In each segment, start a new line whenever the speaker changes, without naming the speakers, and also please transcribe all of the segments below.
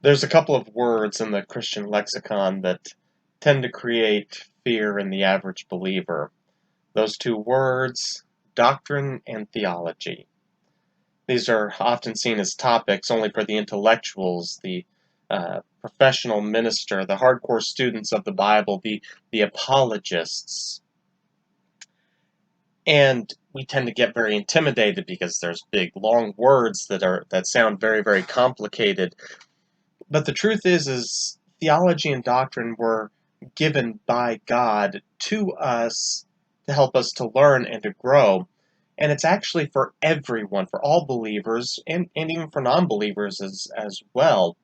There's a couple of words in the Christian lexicon that tend to create fear in the average believer. Those two words, doctrine and theology. These are often seen as topics only for the intellectuals, the professional minister, the hardcore students of the Bible, the apologists. And we tend to get very intimidated because there's big, long words that sound very, very complicated. But the truth is theology and doctrine were given by God to us to help us to learn and to grow. And it's actually for everyone, for all believers, and even for non-believers as well.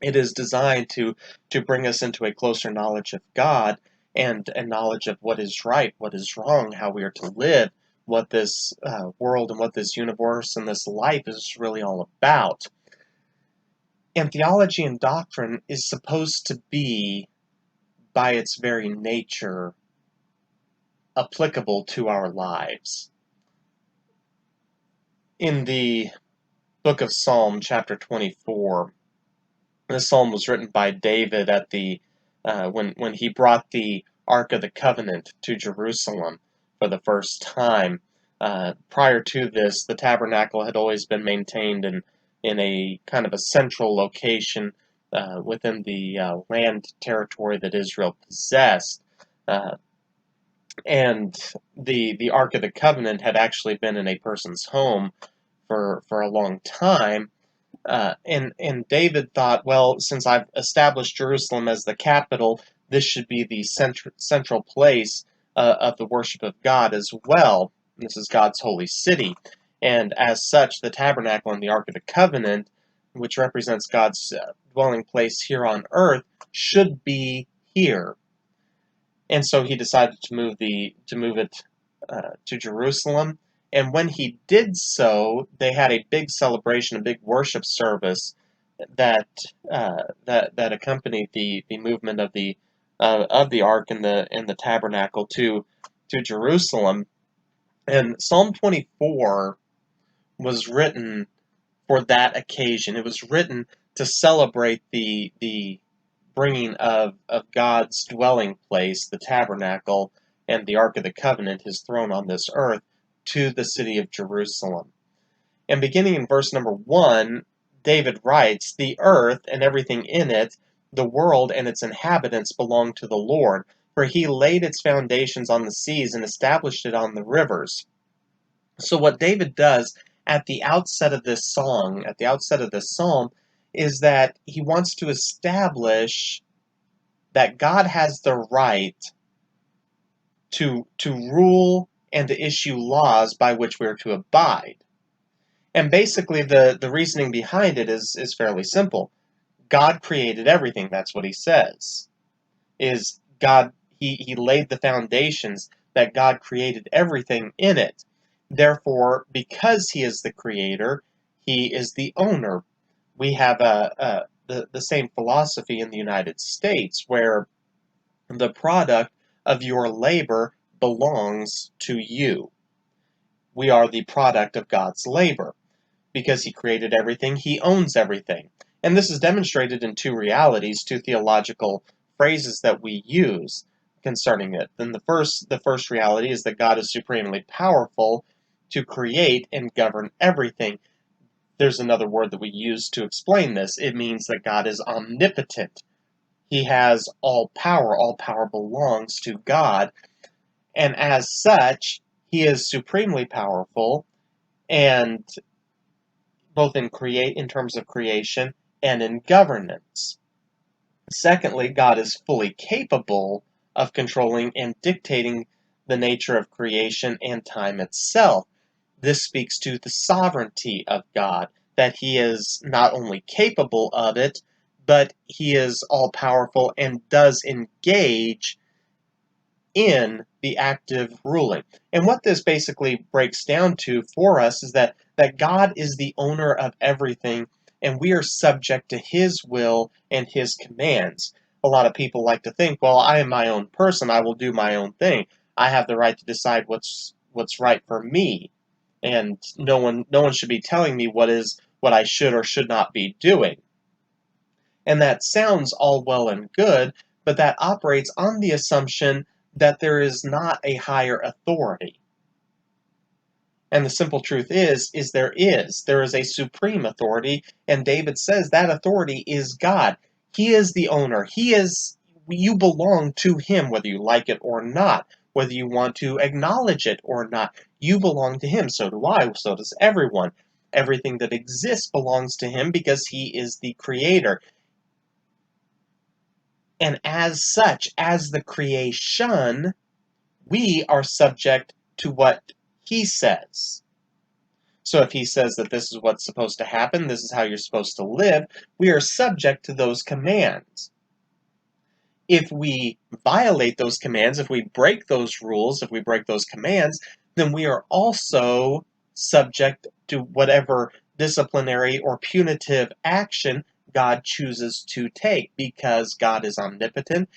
It is designed to bring us into a closer knowledge of God and a knowledge of what is right, what is wrong, how we are to live, what this world and what this universe and this life is really all about. And theology and doctrine is supposed to be, by its very nature, applicable to our lives. In the book of Psalm, chapter 24, this psalm was written by David at when he brought the Ark of the Covenant to Jerusalem for the first time. Prior to this, the tabernacle had always been maintained in a kind of a central location within the land territory that Israel possessed. And the Ark of the Covenant had actually been in a person's home for a long time. And David thought, well, since I've established Jerusalem as the capital, this should be the central place of the worship of God as well. This is God's holy city. And as such, the tabernacle and the Ark of the Covenant, which represents God's dwelling place here on earth, should be here. And so he decided to move it to Jerusalem. And when he did so, they had a big celebration, a big worship service that accompanied the movement of the ark and the tabernacle to Jerusalem. And Psalm 24 was written for that occasion. It was written to celebrate the bringing of God's dwelling place, the tabernacle, and the Ark of the Covenant, his throne on this earth, to the city of Jerusalem. And beginning in verse number 1, David writes, "The earth and everything in it, the world and its inhabitants belong to the Lord, for he laid its foundations on the seas and established it on the rivers." So what David does at the outset of this song, at the outset of this psalm, is that he wants to establish that God has the right to rule and to issue laws by which we are to abide. And basically the reasoning behind it is fairly simple. God created everything, that's what he says. Is God he laid the foundations, that God created everything in it. Therefore, because he is the creator, he is the owner. We have the same philosophy in the United States, where the product of your labor belongs to you. We are the product of God's labor. Because he created everything, he owns everything. And this is demonstrated in two realities, two theological phrases that we use concerning it. Then the first reality is that God is supremely powerful to create and govern everything. There's another word that we use to explain this. It means that God is omnipotent. He has all power. All power belongs to God. And as such, he is supremely powerful, and both in terms of creation and in governance. Secondly, God is fully capable of controlling and dictating the nature of creation and time itself. This speaks to the sovereignty of God, that he is not only capable of it, but he is all-powerful and does engage in the active ruling. And what this basically breaks down to for us is that God is the owner of everything, and we are subject to his will and his commands. A lot of people like to think, well, I am my own person, I will do my own thing. I have the right to decide what's right for me, and no one should be telling me what I should or should not be doing. And that sounds all well and good, but that operates on the assumption that there is not a higher authority. And the simple truth is there is. There is a supreme authority, and David says that authority is God. He is the owner. You belong to him, whether you like it or not, whether you want to acknowledge it or not. You belong to him. So do I. So does everyone. Everything that exists belongs to him because he is the creator. And as such, as the creation, we are subject to what he says. So if he says that this is what's supposed to happen, this is how you're supposed to live, we are subject to those commands. If we violate those commands, if we break those rules, if we break those commands, then we are also subject to whatever disciplinary or punitive action God chooses to take, because God is omnipotent,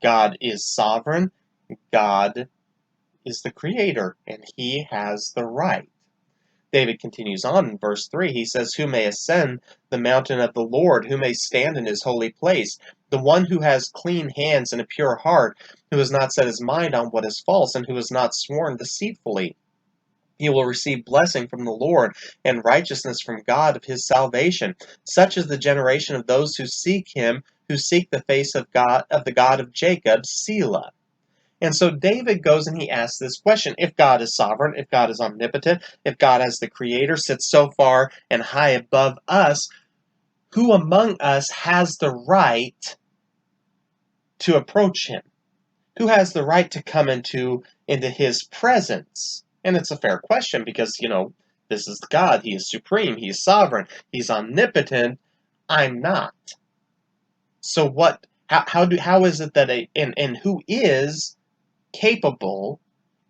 God is sovereign, God is the creator, and he has the right. David continues on in verse 3. He says, "Who may ascend the mountain of the Lord? Who may stand in his holy place? The one who has clean hands and a pure heart, who has not set his mind on what is false, and who has not sworn deceitfully. He will receive blessing from the Lord and righteousness from God of his salvation. Such is the generation of those who seek him, who seek the face of God, of the God of Jacob, Selah." And so David goes and he asks this question. If God is sovereign, if God is omnipotent, if God as the creator sits so far and high above us, who among us has the right to approach him? Who has the right to come into his presence? And it's a fair question because, this is God. He is supreme. He is sovereign. He's omnipotent. I'm not. So how is it that and who is capable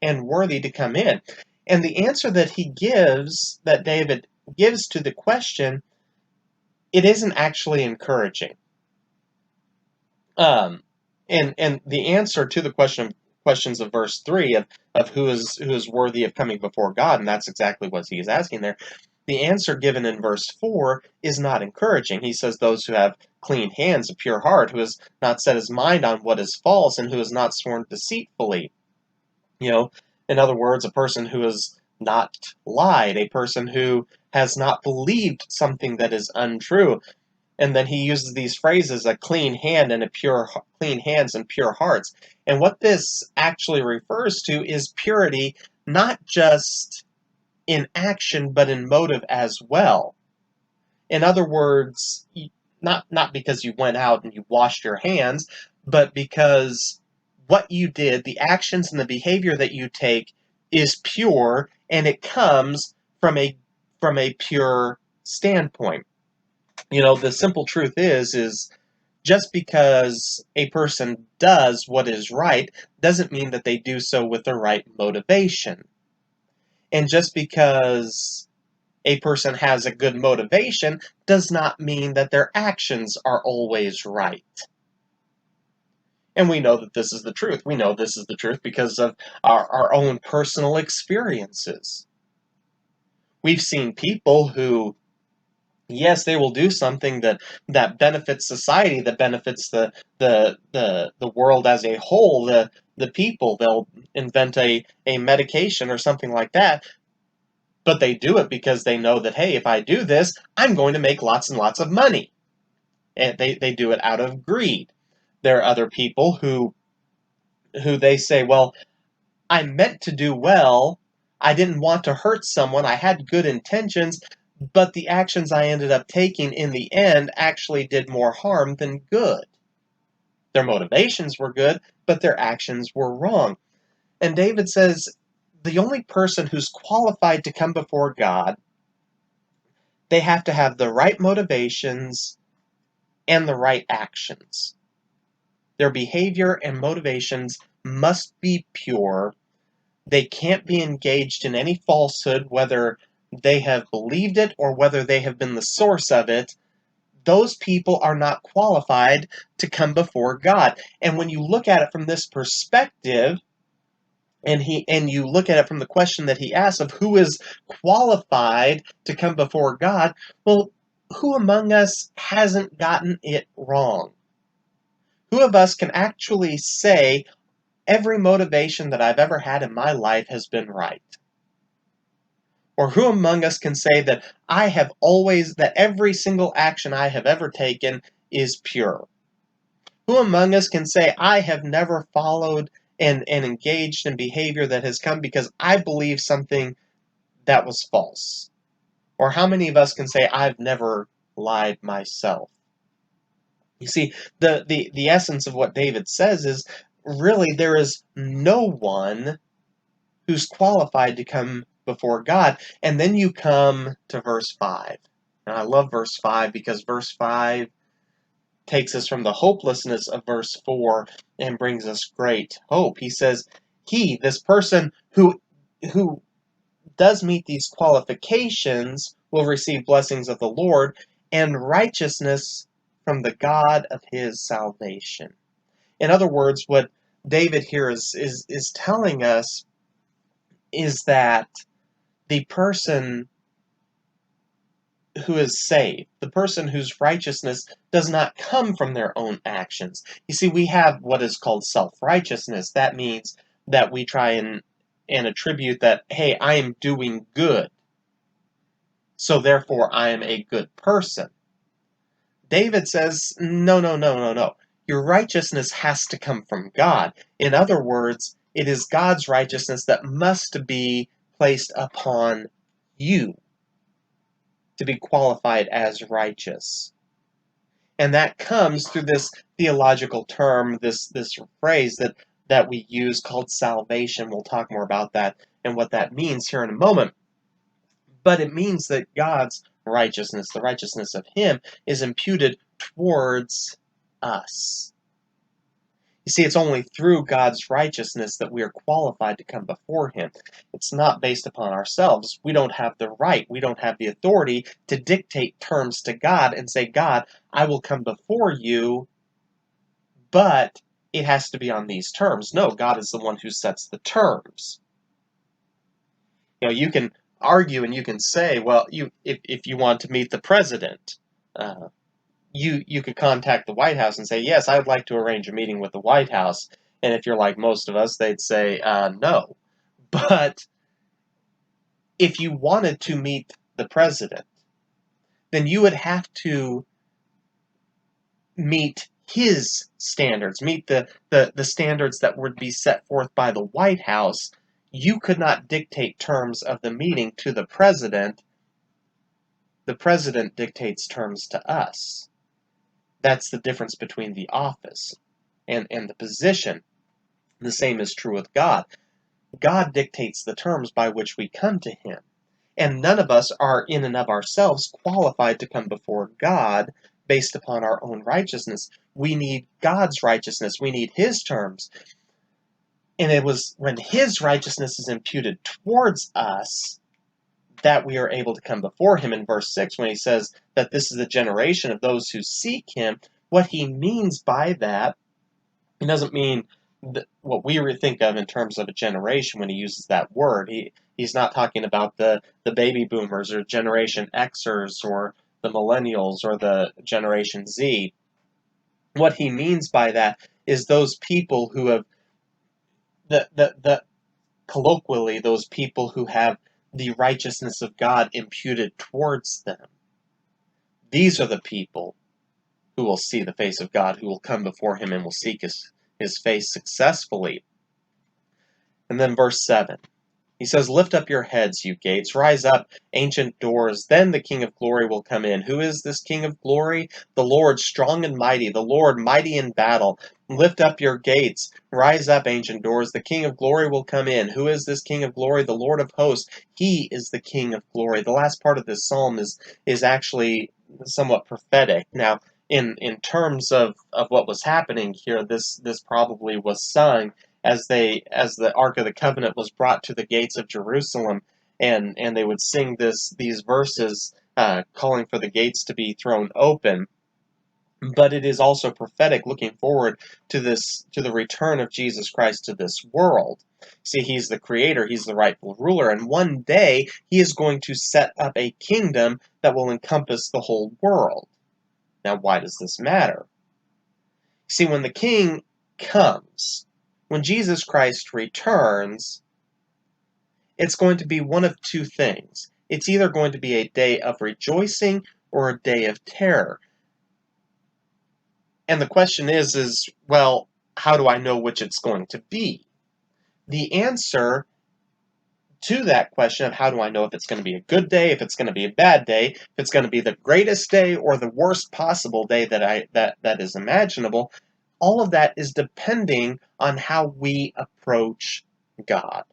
and worthy to come in? And the answer that David gives to the question, it isn't actually encouraging. And the answer to the questions of verse 3 of who is worthy of coming before God, and that's exactly what he is asking there. The answer given in verse 4 is not encouraging. He says, "Those who have clean hands, a pure heart, who has not set his mind on what is false, and who has not sworn deceitfully." In other words, a person who has not lied, a person who has not believed something that is untrue. And then he uses these phrases, a clean hands and pure hearts. And what this actually refers to is purity, not just in action, but in motive as well. In other words, not because you went out and you washed your hands, but because what you did, the actions and the behavior that you take is pure, and it comes from a pure standpoint. The simple truth is just because a person does what is right doesn't mean that they do so with the right motivation. And just because a person has a good motivation does not mean that their actions are always right. And we know that this is the truth. We know this is the truth because of our own personal experiences. We've seen people who, yes, they will do something that benefits society, that benefits the world as a whole, the people. They'll invent a medication or something like that, but they do it because they know that, hey, if I do this, I'm going to make lots and lots of money. And they do it out of greed. There are other people who they say, well, I meant to do well. I didn't want to hurt someone. I had good intentions, but the actions I ended up taking in the end actually did more harm than good. Their motivations were good, but their actions were wrong. And David says the only person who's qualified to come before God, they have to have the right motivations and the right actions. Their behavior and motivations must be pure. They can't be engaged in any falsehood, whether they have believed it or whether they have been the source of it. Those people are not qualified to come before God. And when you look at it from this perspective, and you look at it from the question that he asks of who is qualified to come before God, well, who among us hasn't gotten it wrong? Who of us can actually say every motivation that I've ever had in my life has been right? Or who among us can say that that every single action I have ever taken is pure? Who among us can say I have never followed and engaged in behavior that has come because I believe something that was false? Or how many of us can say I've never lied myself? You see, the essence of what David says is really there is no one who's qualified to come before God. And then you come to verse 5. And I love verse 5 because verse 5 takes us from the hopelessness of verse 4 and brings us great hope. He says, this person who does meet these qualifications will receive blessings of the Lord and righteousness from the God of his salvation. In other words, what David here is telling us is that the person who is saved, the person whose righteousness does not come from their own actions. You see, we have what is called self-righteousness. That means that we try and attribute that, hey, I am doing good, so therefore I am a good person. David says, no, no, no, no, no. Your righteousness has to come from God. In other words, it is God's righteousness that must be placed upon you to be qualified as righteous. And that comes through this theological term, this phrase that we use called salvation. We'll talk more about that and what that means here in a moment. But it means that God's righteousness, the righteousness of Him, is imputed towards us. You see, it's only through God's righteousness that we are qualified to come before Him. It's not based upon ourselves. We don't have the right, we don't have the authority to dictate terms to God and say, God, I will come before you, but it has to be on these terms. No, God is the one who sets the terms. You can argue and you can say, well, if you want to meet the president, you could contact the White House and say, yes, I would like to arrange a meeting with the White House. And if you're like most of us, they'd say, no. But if you wanted to meet the president, then you would have to meet his standards, meet the standards that would be set forth by the White House. You could not dictate terms of the meeting to the president. The president dictates terms to us. That's the difference between the office and the position. The same is true with God. God dictates the terms by which we come to Him. And none of us are in and of ourselves qualified to come before God based upon our own righteousness. We need God's righteousness. We need His terms. And it was when His righteousness is imputed towards us that we are able to come before Him. In verse 6, when He says that this is the generation of those who seek Him, what He means by that, He doesn't mean what we think of in terms of a generation when He uses that word. He's not talking about the baby boomers or Generation Xers or the millennials or the Generation Z. What He means by that is those people who have, colloquially, those people who have the righteousness of God imputed towards them. These are the people who will see the face of God, who will come before Him and will seek His face successfully. And then verse 7. He says, lift up your heads, you gates. Rise up, ancient doors. Then the King of glory will come in. Who is this King of glory? The Lord strong and mighty, the Lord mighty in battle. Lift up your gates. Rise up, ancient doors. The King of glory will come in. Who is this King of glory? The Lord of hosts. He is the King of glory. The last part of this psalm is actually somewhat prophetic. Now, in terms of what was happening here, this probably was sung as the Ark of the Covenant was brought to the gates of Jerusalem, and they would sing these verses calling for the gates to be thrown open. but it is also prophetic, looking forward to the return of Jesus Christ to this world. See, he's the creator, he's the rightful ruler, and one day he is going to set up a kingdom that will encompass the whole world. Now, why does this matter? See, when the king comes, when Jesus Christ returns, it's going to be one of two things. It's either going to be a day of rejoicing or a day of terror. And the question is, well, how do I know which it's going to be? The answer to that question of how do I know if it's going to be a good day, if it's going to be a bad day, if it's going to be the greatest day or the worst possible day that is imaginable, all of that is depending on how we approach God.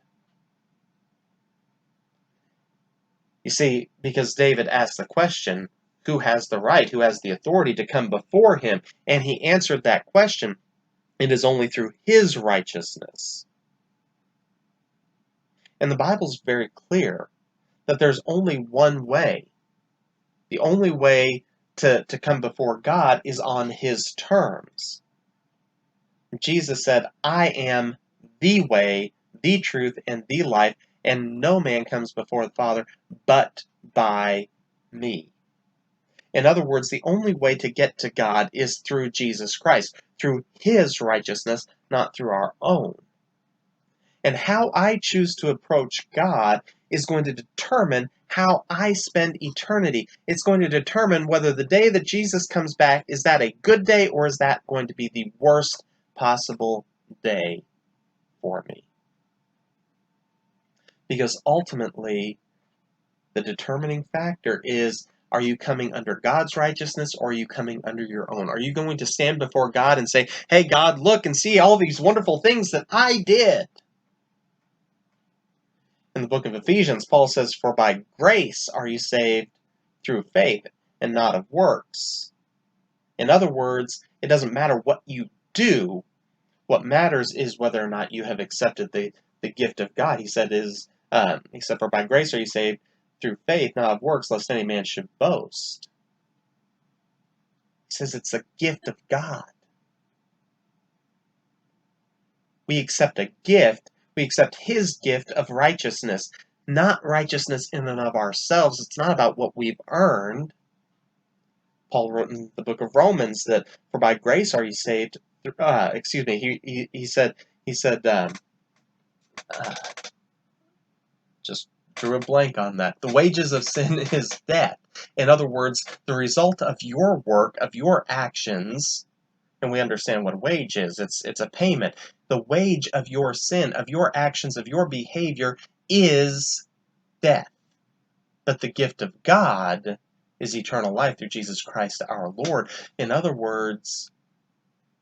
You see, because David asked the question, who has the right, who has the authority to come before him? And he answered that question, it is only through his righteousness. And the Bible's very clear that there's only one way. The only way to come before God is on his terms. Jesus said, I am the way, the truth, and the life, and no man comes before the Father but by me. In other words, the only way to get to God is through Jesus Christ, through his righteousness, not through our own. And how I choose to approach God is going to determine how I spend eternity. It's going to determine whether the day that Jesus comes back, is that a good day or is that going to be the worst possible day for me? Because ultimately, the determining factor is, are you coming under God's righteousness or are you coming under your own? Are you going to stand before God and say, hey, God, look and see all these wonderful things that I did? In the book of Ephesians, Paul says, for by grace are you saved through faith and not of works. In other words, it doesn't matter what you do. What matters is whether or not you have accepted the gift of God. He said, for by grace are you saved through faith, not of works, lest any man should boast. He says it's a gift of God. We accept a gift. We accept his gift of righteousness, not righteousness in and of ourselves. It's not about what we've earned. Paul wrote in the book of Romans that for by grace are you saved. He said, just drew a blank on that. The wages of sin is death. In other words, the result of your work, of your actions, and we understand what a wage is. It's a payment. The wage of your sin, of your actions, of your behavior is death. But the gift of God is eternal life through Jesus Christ our Lord. In other words,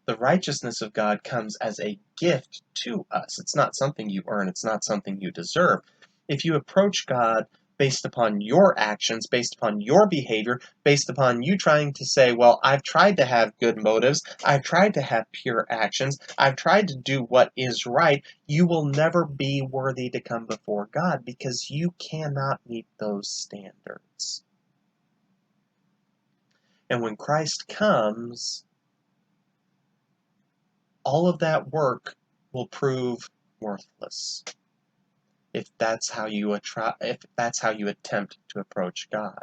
the righteousness of God comes as a gift to us. It's not something you earn. It's not something you deserve. If you approach God based upon your actions, based upon your behavior, based upon you trying to say, well, I've tried to have good motives, I've tried to have pure actions, I've tried to do what is right, you will never be worthy to come before God because you cannot meet those standards. And when Christ comes, all of that work will prove worthless if that's how you attempt to approach God.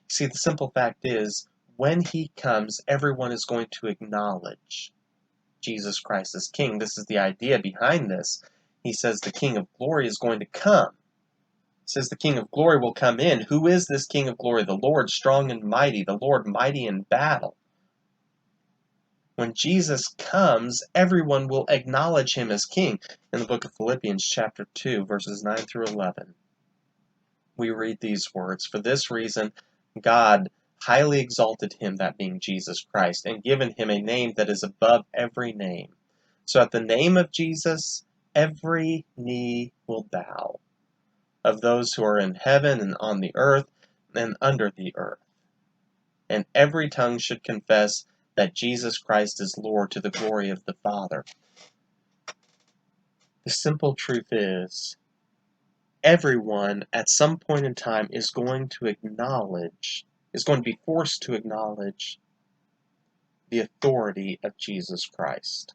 See, the simple fact is, when he comes, everyone is going to acknowledge Jesus Christ as King. This is the idea behind this. He says the King of Glory is going to come. He says the King of Glory will come in. Who is this King of Glory? The Lord strong and mighty, the Lord mighty in battle. When Jesus comes, everyone will acknowledge him as King. In the book of Philippians chapter 2, verses 9 through 11, we read these words, for this reason God highly exalted him, that being Jesus Christ, and given him a name that is above every name. So at the name of Jesus, every knee will bow, of those who are in heaven and on the earth and under the earth. And every tongue should confess that Jesus Christ is Lord, to the glory of the Father. The simple truth is, everyone at some point in time is going to acknowledge is going to be forced to acknowledge the authority of Jesus Christ.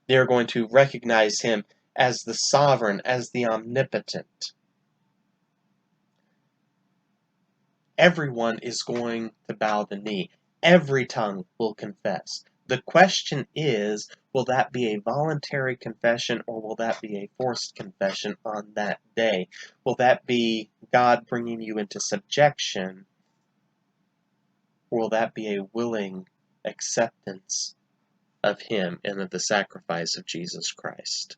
They are going to recognize him as the sovereign, as the omnipotent. Everyone is going to bow the knee. Every tongue will confess. The question is, will that be a voluntary confession or will that be a forced confession on that day? Will that be God bringing you into subjection, or will that be a willing acceptance of him and of the sacrifice of Jesus Christ?